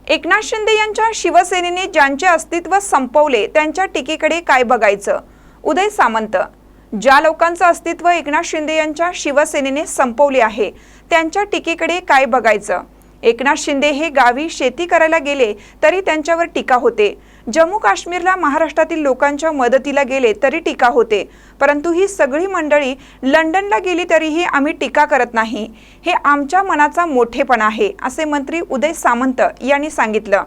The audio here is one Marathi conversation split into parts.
एकनाथ शिंदे यांच्या शिवसेनेने ज्यांचे अस्तित्व संपवले त्यांच्या टीकेकडे काय बघायचं? उदय सामंत. ज्या लोकांचं अस्तित्व एकनाथ शिंदे यांच्या शिवसेनेने संपवले आहे त्यांच्या टीकेकडे काय बघायचं? एकनाथ शिंदे हे गावी शेती करायला गेले तरी त्यांच्यावर टीका होते. जम्मू काश्मीरला महाराष्ट्रातील लोकांच्या मदतीला गेले तरी टीका होते. परंतु ही सगळी मंडळी लंडनला गेली तरीही आम्ही टीका करत नाही. हे आमच्या मनाचा मोठेपणा आहे, असे मंत्री उदय सामंत यांनी सांगितलं.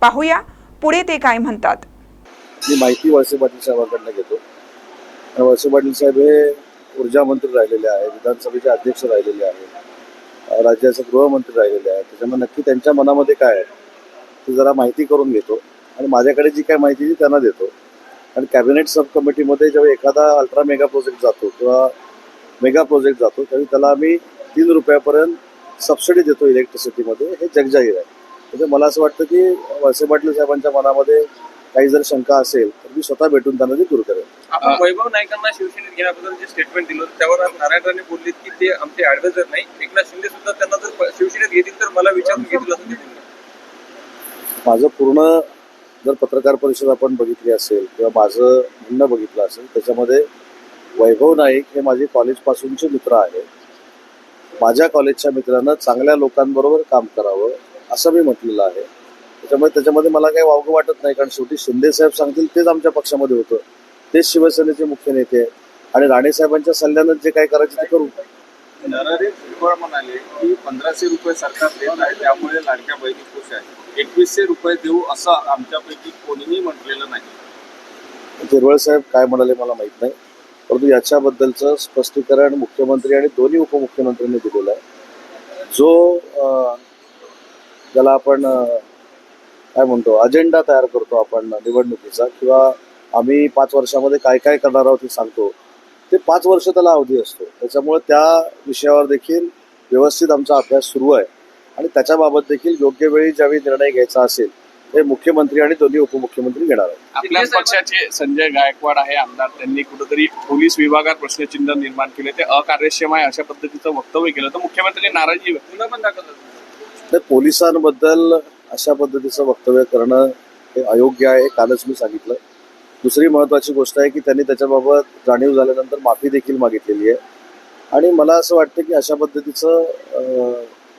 पाहूया पुढे ते काय म्हणतात. मी माहिती वळसे पाटील साहेबांकडून घेतो. वळसे पाटील साहेब हे ऊर्जा मंत्री राहिलेले आहे, विधानसभेचे अध्यक्ष राहिलेले आहेत, राज्याचे गृहमंत्री राहिलेले आहेत. त्याच्यामुळे नक्की त्यांच्या मनामध्ये काय आहे ती जरा माहिती करून घेतो आणि माझ्याकडे जी काय माहिती ती त्यांना देतो. आणि कॅबिनेट सब कमिटीमध्ये जेव्हा एखादा अल्ट्रा मेगा प्रोजेक्ट जातो किंवा मेगा प्रोजेक्ट जातो त्यावेळी त्याला आम्ही 3 रुपयापर्यंत सबसिडी देतो इलेक्ट्रिसिटीमध्ये. हे जगजाहीर आहे. म्हणजे मला असं वाटतं की वळसे पाटील साहेबांच्या मनामध्ये काही जर शंका असेल तर मी स्वतः भेटून त्यांना ती दूर करेन. आपण वैभव नाईकांना शिवसेनेत घेण्याबद्दल जे स्टेटमेंट दिलं त्यावर नारायण राणे बोलले की ते आमचे ऍडवायझर नाही. एकनाथ शिंदे सुद्धा त्यांना जर शिवसेनेत घेतील तर मला विचारून घेतील असं ते बोलले. माझं पूर्ण जर पत्रकार परिषद आपण बघितली असेल किंवा माझं म्हणणं बघितलं असेल त्याच्यामध्ये वैभव नाईक हे माझे कॉलेजपासूनचे मित्र आहेत. माझ्या कॉलेजच्या मित्रांना चांगल्या लोकांबरोबर काम करावं असं मी म्हटलेलं आहे. त्याच्यामध्ये मला काही वावगं वाटत नाही, कारण शेवटी शिंदे साहेब सांगतील तेच आमच्या पक्षामध्ये होतं, तेच शिवसेनेचे मुख्य नेते आहेत आणि राणे साहेबांच्या सल्ल्यानं जे काय करायचं ते करू. नरहरी झिरवळ म्हणाले की 1500 रुपये सरकार देत आहे त्यामुळे लाडक्या बहिणी खुश आहे. 2100 रुपये देऊ असं आमच्यापैकी कोणीही म्हटलेलं नाही. झिरवळ साहेब काय म्हणाले मला माहित नाही, परंतु याच्याबद्दलचं स्पष्टीकरण मुख्यमंत्री आणि दोन्ही उपमुख्यमंत्र्यांनी दिलेलं आहे. जो ज्याला आपण काय म्हणतो अजेंडा तयार करतो आपण निवडणुकीचा किंवा आम्ही 5 वर्षामध्ये काय काय करणार आहोत हे सांगतो, ते 5 वर्ष त्याला अवधी असतो. त्याच्यामुळे त्या विषयावर देखील व्यवस्थित आमचा अभ्यास सुरू आहे आणि त्याच्याबाबत देखील योग्य वेळी ज्यावेळी निर्णय घ्यायचा असेल ते मुख्यमंत्री आणि दोन्ही उपमुख्यमंत्री घेणार आहेत. आपल्या पक्षाचे संजय गायकवाड आहे आमदार, त्यांनी कुठेतरी पोलीस विभागात प्रश्नचिन्ह निर्माण केले, ते अकार्यक्षम आहे अशा पद्धतीचं वक्तव्य केलं तर मुख्यमंत्र्यांनी नाराजी व्यक्त पण दाखवतात. पोलिसांबद्दल अशा पद्धतीचं वक्तव्य करणं हे अयोग्य आहे, कालच मी सांगितलं. दुसरी महत्त्वाची गोष्ट आहे की त्यांनी त्याच्याबाबत जाणीव झाल्यानंतर माफी देखील मागितलेली आहे आणि मला असं वाटतं की अशा पद्धतीचं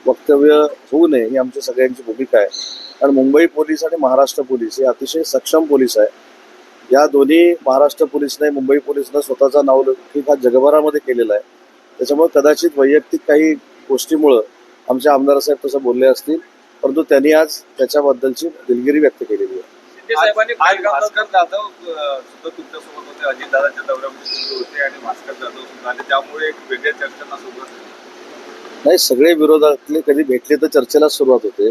वक्तव्य होऊ नये ही आमची सगळ्यांची भूमिका आहे. कारण मुंबई पोलीस आणि महाराष्ट्र पोलीस हे अतिशय सक्षम पोलीस आहे. या दोन्ही महाराष्ट्र पोलीसने मुंबई पोलीसनं स्वतःचा नावलौकिक हा जगभरामध्ये केलेला आहे. त्याच्यामुळे कदाचित वैयक्तिक काही गोष्टीमुळं आमचे आमदार साहेब तसं बोलले असतील, परंतु त्यांनी आज त्याच्याबद्दलची दिलगिरी व्यक्त केलेली आहे. शिंदे साहेबांनी भास्कर जाधव सुद्धा तुमच्यासोबत होते, अजितदादांच्या दौऱ्यामध्ये होते आणि भास्कर जाधव सुद्धा आले, त्यामुळे एक वेगळ्या चर्चांना सुरुवात नाही. सगळे विरोधातले कधी भेटले तर चर्चेला सुरुवात होते,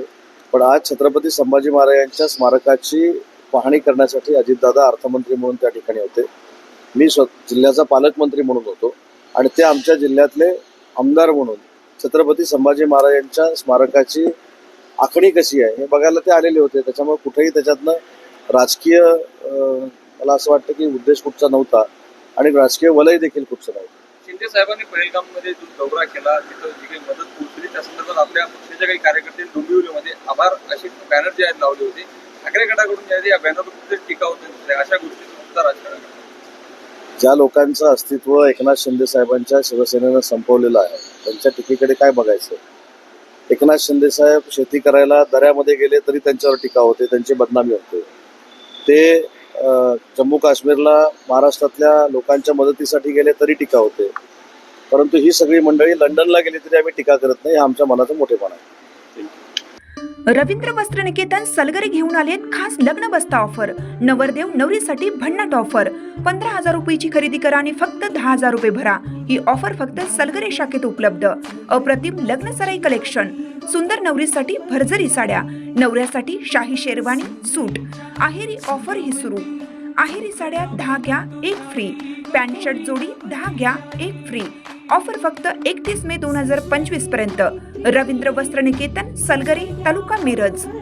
पण आज छत्रपती संभाजी महाराजांच्या स्मारकाची पाहणी करण्यासाठी अजितदादा अर्थमंत्री म्हणून त्या ठिकाणी होते, मी जिल्ह्याचा पालकमंत्री म्हणून होतो आणि ते आमच्या जिल्ह्यातले आमदार म्हणून छत्रपती संभाजी महाराजांच्या स्मारकाची आखणी कशी आहे हे बघायला ते आलेले होते. त्याच्यामुळे कुठेही त्याच्यातनं राजकीय मला असं वाटतं की उद्देश कुठचा नव्हता आणि राजकीय वलय देखील कुठचं नव्हतं. शिंदे साहेबांनी पहिलगाममध्ये जो दौरा केला तिथं जी काही मदत पोहोचली त्या संदर्भात आपल्या पक्षाच्या काही कार्यकर्ते डोंबिवलीमध्ये आभार असे बॅनर जे आहेत लावले होते. ठाकरे गटाकडून जे आहे या बॅनरवर कुठेतरी टीका होते, अशा गोष्टी सुद्धा राजकारण. ज्या लोकांचं अस्तित्व एकनाथ शिंदे साहेबांच्या शिवसेनेनं संपवलेलं आहे त्यांच्या टीकेकडे काय बघायचं? एकनाथ शिंदे साहेब शेती करायला दऱ्यामध्ये गेले तरी त्यांच्यावर टीका होते, त्यांची बदनामी होते. ते जम्मू काश्मीरला महाराष्ट्रातल्या लोकांच्या मदतीसाठी गेले तरी टीका होते. परंतु ही सगळी मंडळी लंडनला गेली तरी आम्ही टीका करत नाही, हे आमच्या मनाचा मोठेपणा आहे. रवींद्र वस्त्र निकेतन सलगरे घेऊन आलेत खास लग्न बस्ता ऑफर. नवरदेव नवरीसाठी भन्नाट ऑफर. 15,000 रुपयाची खरेदी करा आणि फक्त 10,000 रुपये भरा. ही ऑफर फक्त सलगरे शाखेत उपलब्ध. अप्रतिम लग्न सराई कलेक्शन, सुंदर नवरीसाठी भरजरी साड्या, नवऱ्यासाठी शाही शेरवानी सूट. आहेरी ऑफर ही सुरू. आहेरी साड्या 10 घ्या 1 फ्री. पॅन्ट शर्ट जोडी 10 घ्या 1 फ्री. ऑफर फक्त 31 मे 2025 पर्यंत. रवींद्र वस्त्र निकेतन, सलगरे, तालुका मिरज.